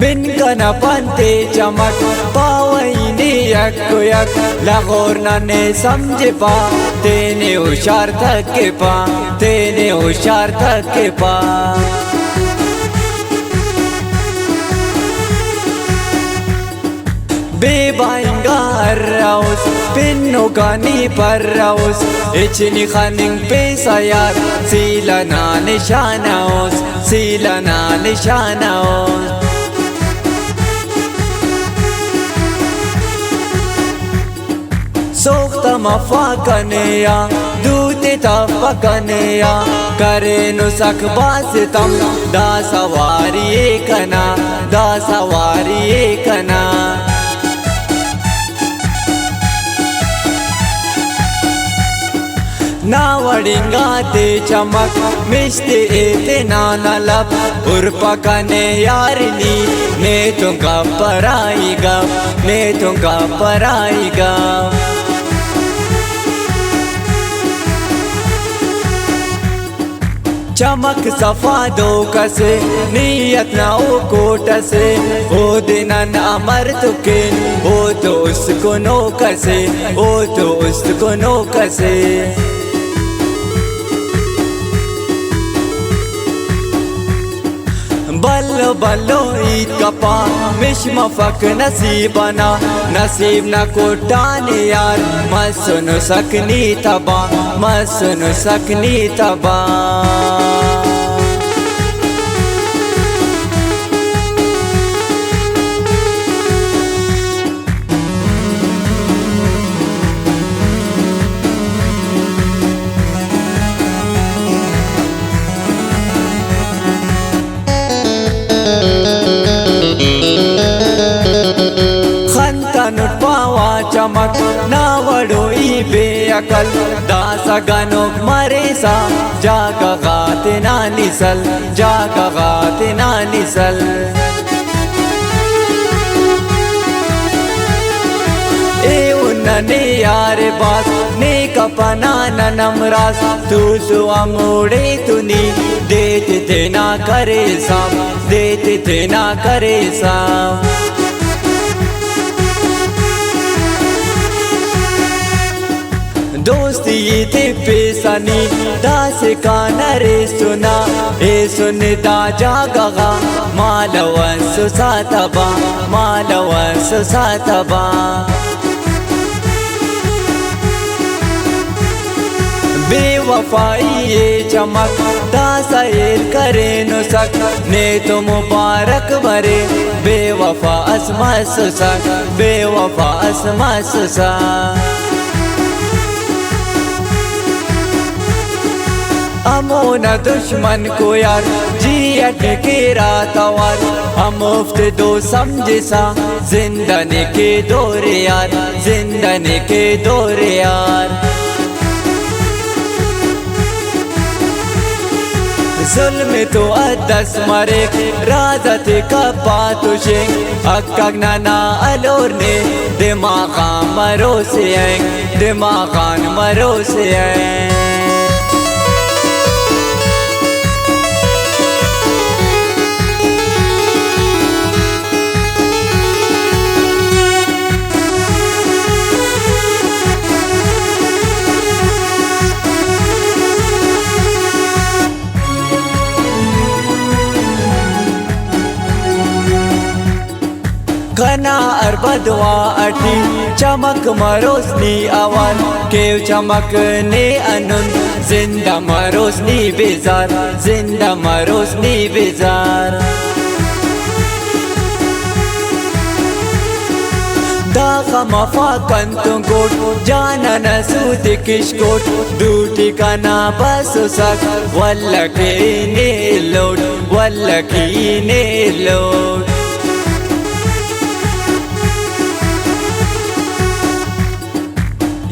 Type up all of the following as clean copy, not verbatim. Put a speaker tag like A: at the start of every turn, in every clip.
A: बिन कना पंते चमक पावैनी यक्को यक लगोर ने समझ पा तेने होशियार थक के पा तेने होशियार थक के पा बेबाइंगा राउस पिन्नो कानी पर राउस इचनी खानिंग पे सायार सीला ना निशानाओस सीला ना निशानाओस सोख्ता मफाकनेया दूते तफकनेया करे नु सकबास तम दा सवारी एकना दा सवारी एकना ना वड़िंगा ते चमक मिश्ते एते नाना लब उर्पकने यारनी ने तुंगा पराईगा ने तुंगा पराईगा चमक सफा दो कसे नियत ना ओ कोट से ओ दिन अमर तुके ओ तो उसको नो कसे ओ तो उसको नो कसे बल्लो बल्लो ईद कपा मिशमफक नसीबना नसीब न कोटाने यार मसुन सकनी तबा मसुन सकनी तबा चमक ना वड़ोई बेअकल दासा गनो मरेसा जागा गाते ना निसल जागा गाते ना निसल ए उन्नने यार बात ने कपना नमरास तू सुआ मोड़े तुनी देते थे ना करे साम देते थे ना करे साम दोस्ती ये थे पेशानी दास काना रे सुना ए सुनता जागा मालवन सुसातबा मालवन सुसातबा बेवफाई ये चमक दासैर करे नो सक ने तो मुबारक भरे बेवफा अस्मा सुसक बेवफा अस्मा सुसक अमोना दुश्मन को यार जी अटके रातवार हम मुफ्त दो समझे सा जिंदने के दौरे यार जिंदने के दौरे यार जुल्म तो अदस मरे राजत का पातुशे अक्कगना अलोर ने दिमागा मरो से दिमागान मरो से कना अरबदवा अठी चमक मरोसनी अवन केव चमक ने अनुन जिंदा मरोसनी बेजार जिंदा मरोसनी बेजार दागा मफा कंतु गोट जाना नसूद किशकोट दूटी कना बस सक वल्लकी ने लोड वल्लकी ने लोड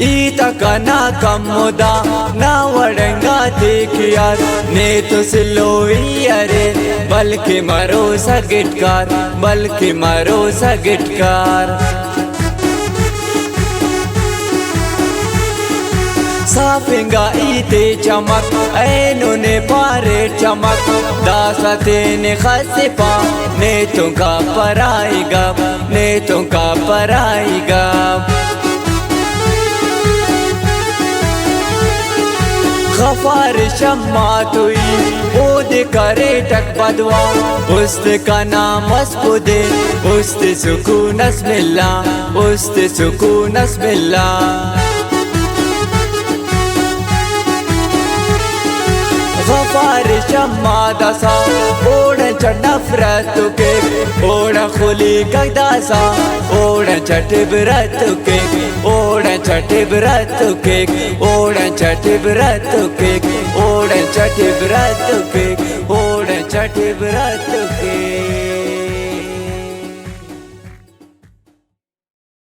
A: ईता कना कमुदा ना वड़ंगा देखियार ने तो सिलोई अरे बल्कि मरो सगिटकार बल्कि मरो सगिटकार साफिंगा ईते चमक ऐनो ने पारे चमक दासते ने खसिपा ने तुका पराईगा ने तुका पराईगा गफार शम्मा तुई ओद करे टक बदवा उस्त का नाम अस्पुदे उस्त सुकून अस्मिल्ला उस्त सुकून अस्मिल्ला गफार शम्मा दसा ओढ़ चढ़ नफरत के ओढ़ खुली कदासा ओढ़ चट ब्रत के ओढ़ चट ब्रत के ओढ़ चट ब्रत के ओढ़ चट ब्रत के ओढ़ चट ब्रत के